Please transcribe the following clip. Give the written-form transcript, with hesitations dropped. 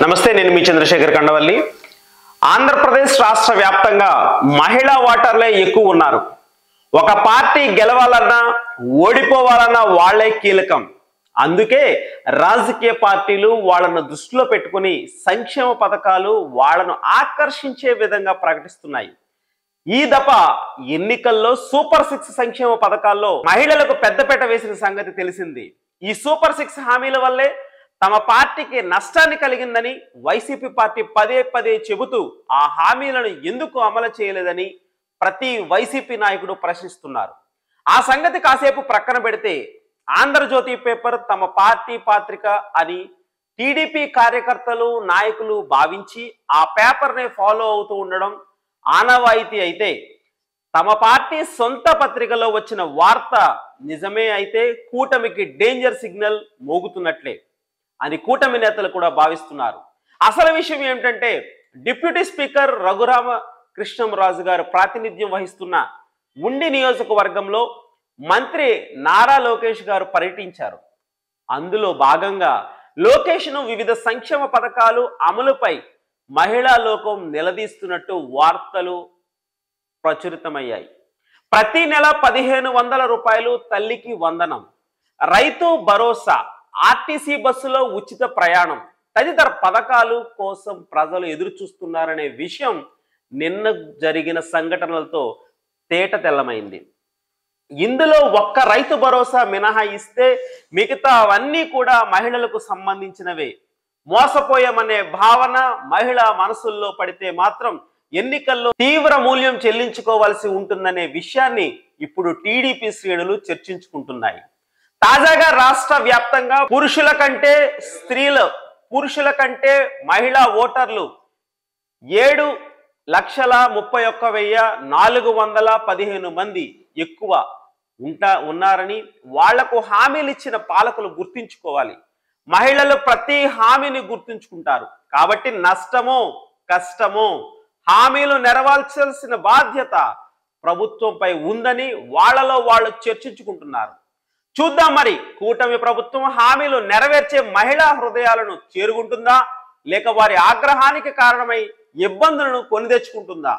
నమస్తే, నేను మీ చంద్రశేఖర్ కండవల్లి. ఆంధ్రప్రదేశ్ రాష్ట్ర వ్యాప్తంగా మహిళా ఓటర్లే ఎక్కువ ఉన్నారు. ఒక పార్టీ గెలవాలన్నా ఓడిపోవాలన్నా వాళ్లే కీలకం. అందుకే రాజకీయ పార్టీలు వాళ్ళను దృష్టిలో పెట్టుకుని సంక్షేమ పథకాలు వాళ్ళను ఆకర్షించే విధంగా ప్రకటిస్తున్నాయి. ఈ దఫ ఎన్నికల్లో సూపర్ 6 సంక్షేమ పథకాల్లో మహిళలకు పెద్దపీట వేసిన సంగతి తెలిసింది. ఈ సూపర్ 6 హామీల వల్లే తమ పార్టీకి నష్టాన్ని కలిగిందని వైసీపీ పార్టీ పదే పదే చెబుతూ ఆ హామీలను ఎందుకు అమలు చేయలేదని ప్రతి వైసీపీ నాయకుడు ప్రశ్నిస్తున్నారు. ఆ సంగతి కాసేపు ప్రక్కన పెడితే ఆంధ్రజ్యోతి పేపర్ తమ పార్టీ పత్రిక అని టీడీపీ కార్యకర్తలు నాయకులు భావించి ఆ పేపర్నే ఫాలో అవుతూ ఉండడం ఆనవాయితీ అయితే, తమ పార్టీ సొంత పత్రికలో వచ్చిన వార్త నిజమే అయితే కూటమికి డేంజర్ సిగ్నల్ మోగుతున్నట్లే అని కూటమి నేతలు కూడా భావిస్తున్నారు. అసలు విషయం ఏమిటంటే, డిప్యూటీ స్పీకర్ రఘురామ కృష్ణంరాజు గారు ప్రాతినిధ్యం వహిస్తున్న ఉండి నియోజకవర్గంలో మంత్రి నారా లోకేష్ గారు పర్యటించారు. అందులో భాగంగా లోకేష్ను వివిధ సంక్షేమ పథకాలు అమలుపై మహిళా లోకం నిలదీస్తున్నట్టు వార్తలు ప్రచురితమయ్యాయి. ప్రతి నెల 1500 రూపాయలు తల్లికి వందనం, రైతు భరోసా, ఆర్టీసీ బస్సులో ఉచిత ప్రయాణం తదితర పథకాలు కోసం ప్రజలు ఎదురు చూస్తున్నారనే విషయం నిన్న జరిగిన సంఘటనలతో తేట తెల్లమైంది. ఇందులో ఒక్క రైతు భరోసా మినహాయిస్తే మిగతా అవన్నీ కూడా మహిళలకు సంబంధించినవే. మోసపోయామనే భావన మహిళా మనసుల్లో పడితే మాత్రం ఎన్నికల్లో తీవ్ర మూల్యం చెల్లించుకోవాల్సి ఉంటుందనే విషయాన్ని ఇప్పుడు టీడీపీ శ్రేణులు చర్చించుకుంటున్నాయి. తాజాగా రాష్ట్ర వ్యాప్తంగా పురుషుల కంటే మహిళా ఓటర్లు 7,31,415 మంది ఎక్కువ ఉన్నారని వాళ్లకు హామీలు ఇచ్చిన పాలకులు గుర్తించుకోవాలి. మహిళలు ప్రతి హామీని గుర్తుంచుకుంటారు కాబట్టి నష్టమో కష్టమో హామీలు నెరవేర్చాల్సిన బాధ్యత ప్రభుత్వంపై ఉందని వాళ్ళలో వాళ్ళు చర్చించుకుంటున్నారు. చూద్దాం మరి, కూటమి ప్రభుత్వం హామీలు నెరవేర్చే మహిళా హృదయాలను చేరుకుంటుందా, లేక వారి ఆగ్రహానికి కారణమై ఇబ్బందులను కొని తెచ్చుకుంటుందా?